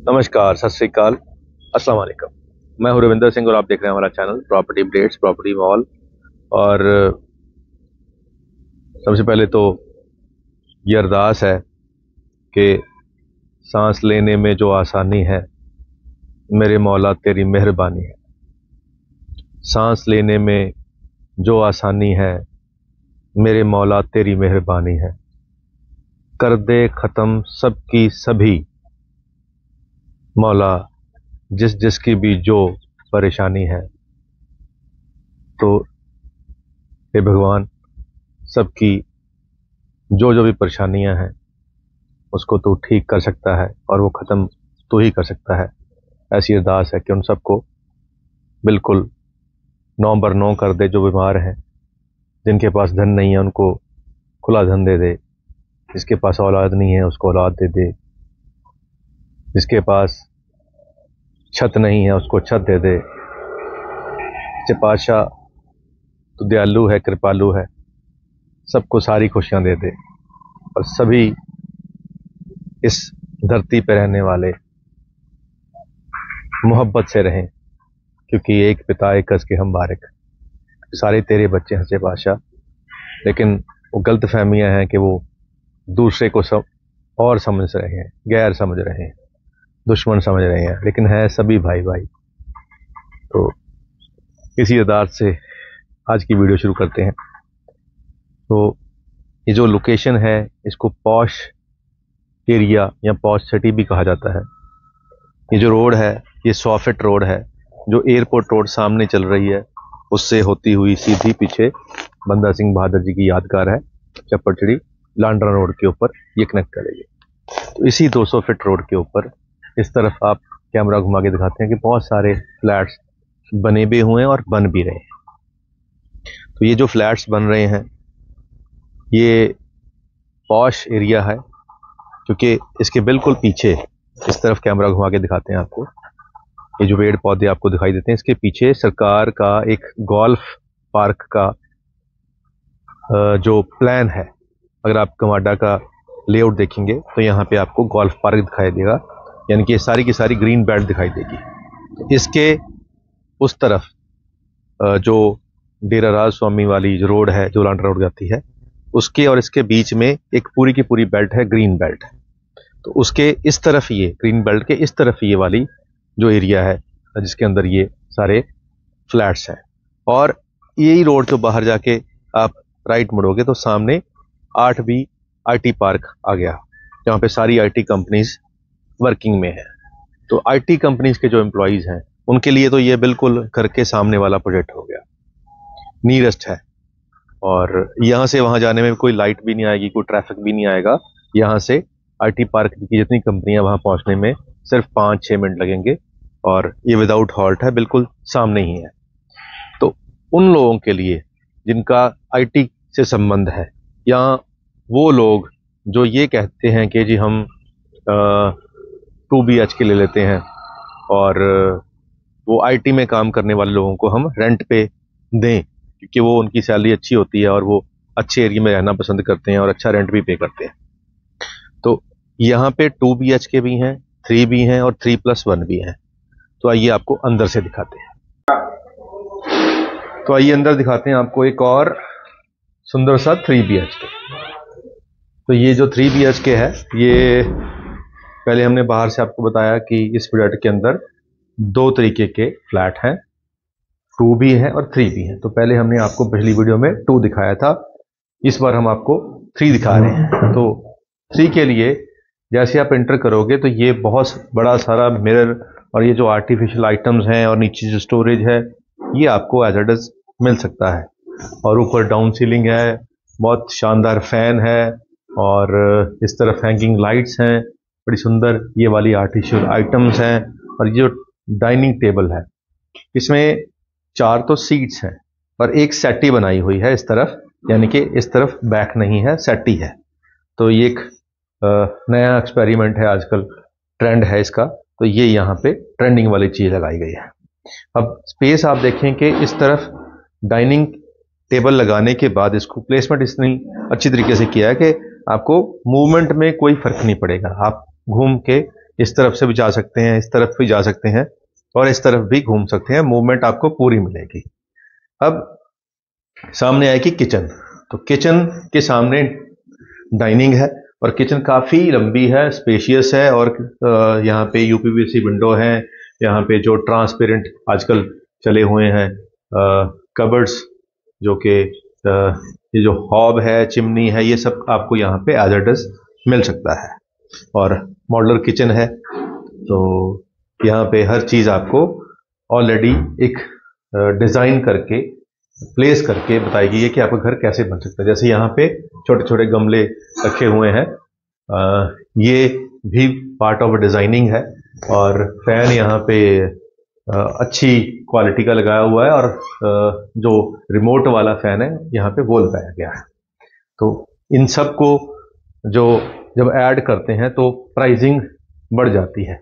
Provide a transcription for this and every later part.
नमस्कार, सत श्री अकाल, अस्सलाम वालेकुम। मैं हूं रविंदर सिंह और आप देख रहे हैं हमारा channel property updates, property mall. और सबसे पहले तो ये अरदास है कि सांस लेने में जो आसानी है, मेरे मौला तेरी मेहरबानी है। सांस लेने में जो आसानी है, मेरे मौला तेरी मेहरबानी है। कर दे ख़त्म सबकी सभी मौला, जिस जिसकी भी जो परेशानी है। तो हे भगवान, सबकी जो जो भी परेशानियां हैं उसको तू ठीक कर सकता है और वो ख़त्म तू ही कर सकता है। ऐसी अरदास है कि उन सबको बिल्कुल 9 बर 9 कर दे। जो बीमार हैं, जिनके पास धन नहीं है उनको खुला धन दे दे, जिसके पास औलाद नहीं है उसको औलाद दे दे, जिसके पास छत नहीं है उसको छत दे दे। सच्चे पातशाह तो दयालु है, कृपालु है, सबको सारी खुशियां दे दे और सभी इस धरती पर रहने वाले मोहब्बत से रहें, क्योंकि एक पिता एक कस के हम बारिक। सारे तेरे बच्चे हैं सच्चे पातशाह, लेकिन वो गलत फहमियाँ हैं कि वो दूसरे को सब और समझ रहे हैं, गैर समझ रहे हैं, दुश्मन समझ रहे हैं, लेकिन है सभी भाई भाई। तो इसी आधार से आज की वीडियो शुरू करते हैं। तो ये जो लोकेशन है इसको पॉश एरिया या पॉश सिटी भी कहा जाता है। ये जो रोड है ये 100 फीट रोड है, जो एयरपोर्ट रोड सामने चल रही है उससे होती हुई सीधी पीछे बंदा सिंह बहादुर जी की यादगार है चप्पड़चिड़ी लांडरा रोड के ऊपर ये कनेक्ट करेगी। तो इसी 200 फीट रोड के ऊपर इस तरफ आप कैमरा घुमा के दिखाते हैं कि बहुत सारे फ्लैट्स बने भी हुए हैं और बन भी रहे हैं। तो ये जो फ्लैट्स बन रहे हैं ये पॉश एरिया है, क्योंकि इसके बिल्कुल पीछे इस तरफ कैमरा घुमा के दिखाते हैं आपको, ये जो पेड़ पौधे आपको दिखाई देते हैं इसके पीछे सरकार का एक गोल्फ पार्क का जो प्लान है। अगर आप कमाडा का लेआउट देखेंगे तो यहाँ पे आपको गोल्फ पार्क दिखाई देगा, यानी कि ये सारी की सारी ग्रीन बेल्ट दिखाई देगी। इसके उस तरफ जो डेरा राज स्वामी वाली जो रोड है, जो लांडरा रोड जाती है, उसके और इसके बीच में एक पूरी की पूरी बेल्ट है, ग्रीन बेल्ट है। तो उसके इस तरफ ये ग्रीन बेल्ट के इस तरफ ये वाली जो एरिया है जिसके अंदर ये सारे फ्लैट्स हैं। और यही रोड तो बाहर जाके आप राइट मुड़ोगे तो सामने 8B IT पार्क आ गया, जहाँ पे सारी IT कंपनीज वर्किंग में है। तो IT कंपनीज के जो एम्प्लॉयज़ हैं उनके लिए तो ये बिल्कुल घर के सामने वाला प्रोजेक्ट हो गया, नियरेस्ट है। और यहाँ से वहाँ जाने में कोई लाइट भी नहीं आएगी, कोई ट्रैफिक भी नहीं आएगा। यहाँ से IT पार्क की जितनी कंपनियां वहाँ पहुँचने में सिर्फ 5-6 मिनट लगेंगे और ये विदाउट हॉल्ट है, बिल्कुल सामने ही है। तो उन लोगों के लिए जिनका IT से संबंध है, या वो लोग जो ये कहते हैं कि जी हम 2BHK ले लेते हैं और वो IT में काम करने वाले लोगों को हम रेंट पे दें, क्योंकि वो उनकी सैलरी अच्छी होती है और वो अच्छे एरिया में रहना पसंद करते हैं और अच्छा रेंट भी पे करते हैं। तो यहाँ पे 2BHK भी हैं, 3 भी हैं और 3+1 भी हैं। तो आइए आपको अंदर से दिखाते हैं। तो आइए अंदर दिखाते हैं आपको एक और सुंदर सा 3BHK। तो ये जो 3BHK है, ये पहले हमने बाहर से आपको बताया कि इस प्रोजेक्ट के अंदर 2 तरीके के फ्लैट हैं, 2 भी हैं और 3 भी हैं। तो पहले हमने आपको पिछली वीडियो में 2 दिखाया था, इस बार हम आपको 3 दिखा रहे हैं। तो 3 के लिए जैसे आप एंटर करोगे तो ये बहुत बड़ा सारा मिरर और ये जो आर्टिफिशियल आइटम्स हैं और नीचे जो स्टोरेज है ये आपको एज इट इज मिल सकता है। और ऊपर डाउन सीलिंग है, बहुत शानदार फैन है और इस तरफ हैंगिंग लाइट्स हैं बड़ी सुंदर, ये वाली आर्टिफिशियल आइटम्स हैं। और ये जो डाइनिंग टेबल है इसमें 4 तो सीट्स हैं और एक सेटी बनाई हुई है इस तरफ, यानी कि इस तरफ बैक नहीं है, सेटी है। तो ये एक नया एक्सपेरिमेंट है, आजकल ट्रेंड है इसका। तो ये यहाँ पे ट्रेंडिंग वाली चीज़ लगाई गई है। अब स्पेस आप देखें कि इस तरफ डाइनिंग टेबल लगाने के बाद इसको प्लेसमेंट इतनी अच्छी तरीके से किया है कि आपको मूवमेंट में कोई फर्क नहीं पड़ेगा। आप घूम के इस तरफ से भी जा सकते हैं, इस तरफ भी जा सकते हैं और इस तरफ भी घूम सकते हैं, मूवमेंट आपको पूरी मिलेगी। अब सामने आएगी किचन। तो किचन के सामने डाइनिंग है और किचन काफ़ी लंबी है, स्पेशियस है और यहाँ पे यूपीवीसी विंडो है, यहाँ पे जो ट्रांसपेरेंट आजकल चले हुए हैं कबर्ड्स, जो कि ये जो हॉब है, चिमनी है, ये सब आपको यहाँ पे एज इट इज मिल सकता है। और मॉडलर किचन है, तो यहाँ पे हर चीज़ आपको ऑलरेडी एक डिज़ाइन करके प्लेस करके बताई गई है कि आपका घर कैसे बन सकता है। जैसे यहाँ पे छोटे छोटे गमले रखे हुए हैं, ये भी पार्ट ऑफ डिजाइनिंग है। और फैन यहाँ पे अच्छी क्वालिटी का लगाया हुआ है और जो रिमोट वाला फैन है यहाँ पे वो लगाया गया है। तो इन सब को जो जब ऐड करते हैं तो प्राइसिंग बढ़ जाती है।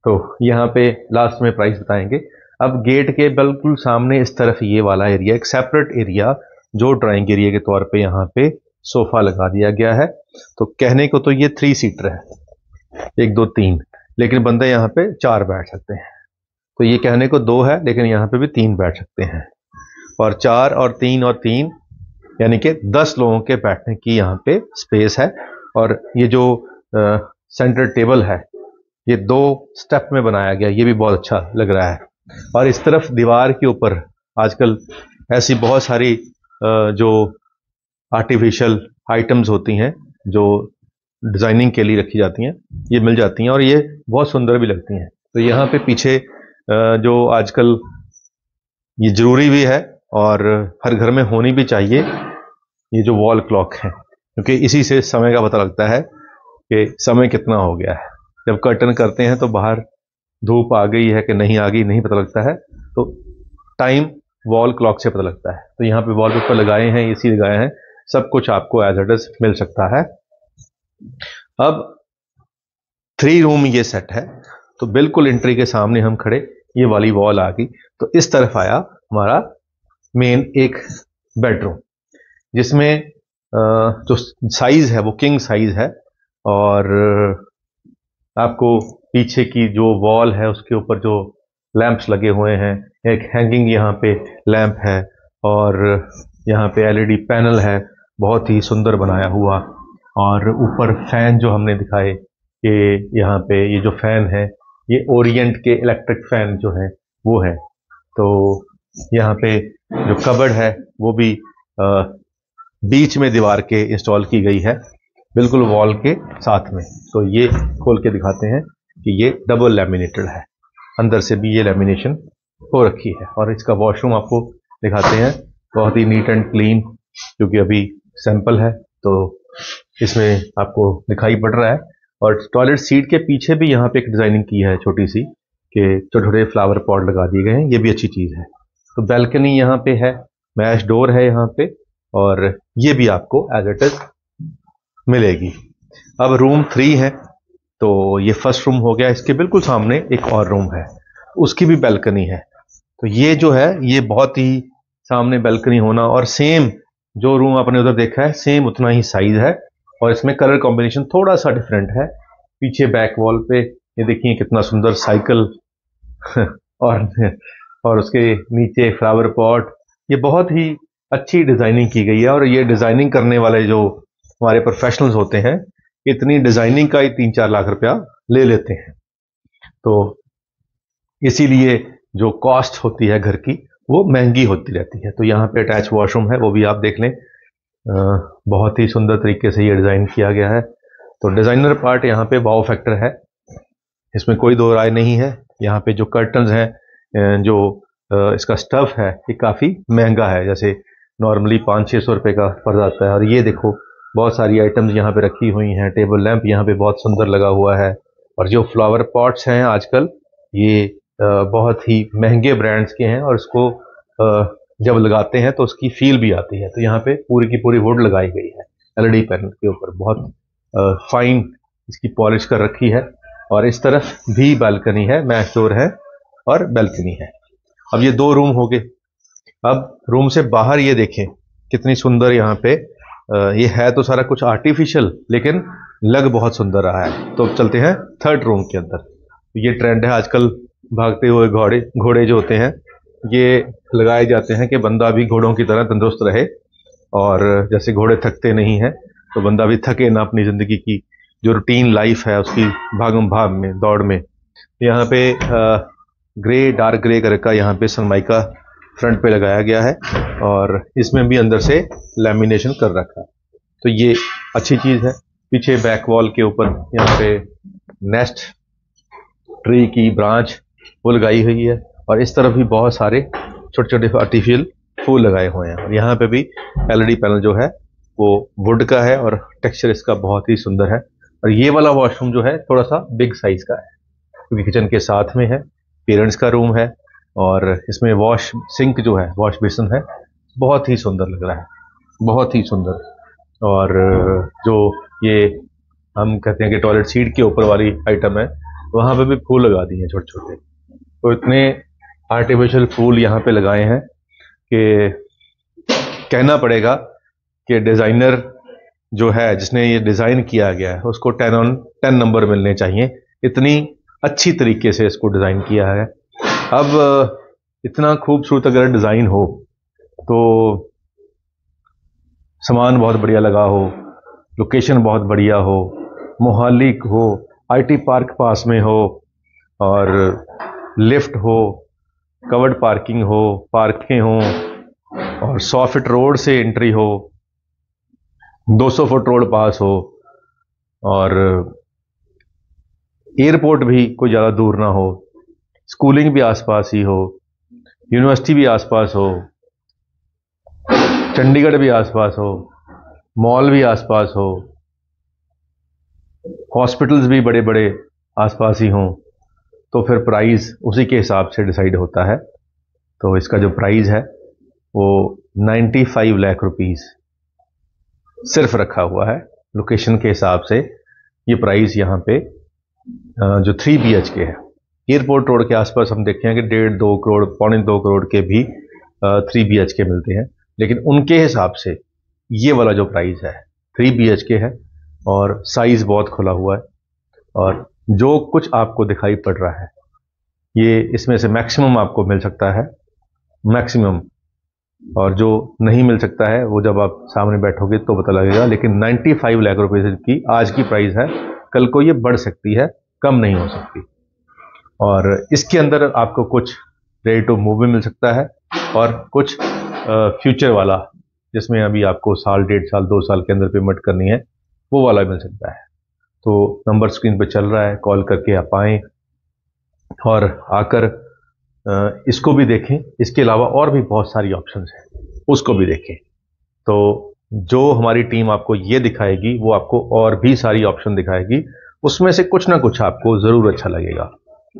तो यहाँ पे लास्ट में प्राइस बताएंगे। अब गेट के बिल्कुल सामने इस तरफ ये वाला एरिया, एक सेपरेट एरिया जो ड्राइंग एरिया के तौर पे यहाँ पे सोफा लगा दिया गया है। तो कहने को तो ये 3 सीटर है, 1 2 3, लेकिन बंदे यहाँ पे 4 बैठ सकते हैं। तो ये कहने को 2 है, लेकिन यहाँ पे भी 3 बैठ सकते हैं। और 4 और 3 और 3 यानी कि 10 लोगों के बैठने की यहाँ पे स्पेस है। और ये जो सेंटर टेबल है ये 2 स्टेप में बनाया गया, ये भी बहुत अच्छा लग रहा है। और इस तरफ दीवार के ऊपर आजकल ऐसी बहुत सारी जो आर्टिफिशियल आइटम्स होती हैं जो डिज़ाइनिंग के लिए रखी जाती हैं, ये मिल जाती हैं और ये बहुत सुंदर भी लगती हैं। तो यहाँ पे पीछे जो आजकल ये ज़रूरी भी है और हर घर में होनी भी चाहिए, ये जो वॉल क्लॉक है, क्योंकि इसी से समय का पता लगता है कि समय कितना हो गया है। जब कर्टन करते हैं तो बाहर धूप आ गई है कि नहीं आ गई नहीं पता लगता है, तो टाइम वॉल क्लॉक से पता लगता है। तो यहाँ पे वॉलपेपर लगाए हैं, एसी लगाए हैं, सब कुछ आपको एज इट इज मिल सकता है। अब 3 रूम ये सेट है, तो बिल्कुल एंट्री के सामने हम खड़े, ये वाली वॉल आ गई, तो इस तरफ आया हमारा मेन एक बेडरूम, जिसमें जो साइज है वो किंग साइज है। और आपको पीछे की जो वॉल है उसके ऊपर जो लैंप्स लगे हुए हैं, एक हैंगिंग यहाँ पे लैंप है और यहाँ पे एलईडी पैनल है, बहुत ही सुंदर बनाया हुआ। और ऊपर फैन जो हमने दिखाए, ये यहाँ पे ये जो फैन है ये ओरिएंट के इलेक्ट्रिक फैन जो है वो है। तो यहाँ पे जो कबर्ड है वो भी बीच में दीवार के इंस्टॉल की गई है, बिल्कुल वॉल के साथ में। तो ये खोल के दिखाते हैं कि ये डबल लैमिनेटेड है, अंदर से भी ये लैमिनेशन हो रखी है। और इसका वॉशरूम आपको दिखाते हैं, बहुत ही नीट एंड क्लीन, क्योंकि अभी सैंपल है तो इसमें आपको दिखाई पड़ रहा है। और टॉयलेट सीट के पीछे भी यहाँ पे एक डिजाइनिंग की है छोटी सी, कि छोटे छोटे फ्लावर पॉट लगा दिए गए हैं, ये भी अच्छी चीज है। तो बैल्कनी यहाँ पे है, मैश डोर है यहाँ पे, और ये भी आपको एज इट इज मिलेगी। अब रूम 3 है, तो ये फर्स्ट रूम हो गया, इसके बिल्कुल सामने एक और रूम है, उसकी भी बैल्कनी है। तो ये जो है ये बहुत ही सामने बैल्कनी होना, और सेम जो रूम आपने उधर देखा है सेम उतना ही साइज है, और इसमें कलर कॉम्बिनेशन थोड़ा सा डिफरेंट है। पीछे बैक वॉल पे ये देखिए कितना सुंदर साइकिल और उसके नीचे फ्लावर पॉट, ये बहुत ही अच्छी डिजाइनिंग की गई है। और ये डिजाइनिंग करने वाले जो हमारे प्रोफेशनल्स होते हैं, इतनी डिजाइनिंग का ही 3-4 लाख रुपया ले लेते हैं। तो इसीलिए जो कॉस्ट होती है घर की वो महंगी होती रहती है। तो यहाँ पे अटैच वॉशरूम है, वो भी आप देख लें, बहुत ही सुंदर तरीके से ये डिज़ाइन किया गया है। तो डिज़ाइनर पार्ट यहाँ पे वाव फैक्टर है, इसमें कोई दो राय नहीं है। यहाँ पे जो कर्टन्स हैं, जो इसका स्टफ है, ये काफ़ी महंगा है, जैसे नॉर्मली 500-600 रुपये का पड़ जाता है। और ये देखो बहुत सारी आइटम्स यहाँ पे रखी हुई हैं, टेबल लैंप यहाँ पे बहुत सुंदर लगा हुआ है। और जो फ्लावर पॉट्स हैं आजकल ये बहुत ही महंगे ब्रांड्स के हैं, और इसको जब लगाते हैं तो उसकी फील भी आती है। तो यहाँ पे पूरी की पूरी वुड लगाई गई है एलईडी पैनल के ऊपर, बहुत फाइन इसकी पॉलिश कर रखी है। और इस तरफ भी बालकनी है, मैश डोर है और बालकनी है। अब ये 2 रूम हो गए। अब रूम से बाहर ये देखें कितनी सुंदर यहाँ पे ये है तो सारा कुछ आर्टिफिशियल, लेकिन लग बहुत सुंदर रहा है। तो अब चलते हैं थर्ड रूम के अंदर। ये ट्रेंड है आजकल, भागते हुए घोड़े जो होते हैं ये लगाए जाते हैं कि बंदा भी घोड़ों की तरह तंदुरुस्त रहे, और जैसे घोड़े थकते नहीं हैं तो बंदा भी थके ना अपनी ज़िंदगी की जो रूटीन लाइफ है उसकी भागम भाग में, दौड़ में। यहाँ पे ग्रे, डार्क ग्रे कलर का यहाँ पे सनमाइका फ्रंट पे लगाया गया है, और इसमें भी अंदर से लैमिनेशन कर रखा है, तो ये अच्छी चीज़ है। पीछे बैक वॉल के ऊपर यहाँ पे नेस्ट ट्री की ब्रांच वो लगाई हुई है, और इस तरफ भी बहुत सारे छोटे छोटे आर्टिफिशियल फूल लगाए हुए हैं। और यहाँ पे भी एलईडी पैनल जो है वो वुड का है, और टेक्सचर इसका बहुत ही सुंदर है। और ये वाला वॉशरूम जो है थोड़ा सा बिग साइज का है, क्योंकि किचन के साथ में है, पेरेंट्स का रूम है, और इसमें वॉश सिंक जो है, वॉश बेसिन है, बहुत ही सुंदर लग रहा है, बहुत ही सुंदर। और जो ये हम कहते हैं कि टॉयलेट सीट के ऊपर वाली आइटम है, वहाँ पे भी फूल लगा दिए हैं छोटे छोटे। तो इतने आर्टिफिशियल फूल यहाँ पे लगाए हैं कि कहना पड़ेगा कि डिज़ाइनर जो है, जिसने ये डिज़ाइन किया गया है, उसको 10/10 नंबर मिलने चाहिए। इतनी अच्छी तरीके से इसको डिज़ाइन किया है। अब इतना खूबसूरत अगर डिज़ाइन हो तो सामान बहुत बढ़िया लगा हो, लोकेशन बहुत बढ़िया हो, मोहाली हो, आईटी पार्क पास में हो, और लिफ्ट हो, कवर्ड पार्किंग हो, पार्कें हो, और 100 फीट रोड से एंट्री हो, 200 फुट रोड पास हो, और एयरपोर्ट भी कोई ज़्यादा दूर ना हो, स्कूलिंग भी आसपास ही हो, यूनिवर्सिटी भी आसपास हो, चंडीगढ़ भी आसपास हो, मॉल भी आसपास हो, हॉस्पिटल्स भी बड़े बड़े आसपास ही हों, तो फिर प्राइस उसी के हिसाब से डिसाइड होता है। तो इसका जो प्राइस है वो 95 लाख रुपीस सिर्फ रखा हुआ है। लोकेशन के हिसाब से ये प्राइस यहाँ पे जो 3 BHK है, एयरपोर्ट रोड के आसपास हम देखते हैं कि 1.5-2 करोड़, 2.25 करोड़ के भी 3 BHK मिलते हैं, लेकिन उनके हिसाब से ये वाला जो प्राइस है 3 BHK है, और साइज बहुत खुला हुआ है, और जो कुछ आपको दिखाई पड़ रहा है ये इसमें से मैक्सिमम आपको मिल सकता है, मैक्सिमम। और जो नहीं मिल सकता है वो जब आप सामने बैठोगे तो पता लगेगा। लेकिन 95 लाख रुपए की आज की प्राइस है, कल को ये बढ़ सकती है, कम नहीं हो सकती। और इसके अंदर आपको कुछ रेडी टू मूव भी मिल सकता है, और कुछ फ्यूचर वाला, जिसमें अभी आपको साल, 1.5 साल, 2 साल के अंदर पेमेंट करनी है, वो वाला मिल सकता है। तो नंबर स्क्रीन पे चल रहा है, कॉल करके आप आएँ और आकर इसको भी देखें। इसके अलावा और भी बहुत सारी ऑप्शंस हैं, उसको भी देखें। तो जो हमारी टीम आपको ये दिखाएगी वो आपको और भी सारी ऑप्शन दिखाएगी, उसमें से कुछ ना कुछ आपको ज़रूर अच्छा लगेगा,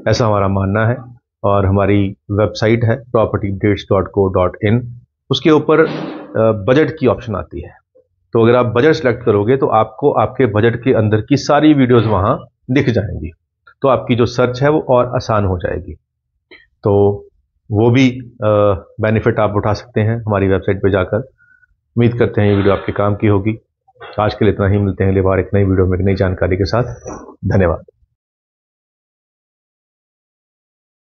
ऐसा हमारा मानना है। और हमारी वेबसाइट है propertyupdates.co.in, उसके ऊपर बजट की ऑप्शन आती है। तो अगर आप बजट सेलेक्ट करोगे तो आपको आपके बजट के अंदर की सारी वीडियोस वहाँ दिख जाएंगी, तो आपकी जो सर्च है वो और आसान हो जाएगी। तो वो भी बेनिफिट आप उठा सकते हैं हमारी वेबसाइट पे जाकर। उम्मीद करते हैं ये वीडियो आपके काम की होगी। आज के लिए इतना ही, मिलते हैं अगली बार एक नई वीडियो में एक नई जानकारी के साथ। धन्यवाद।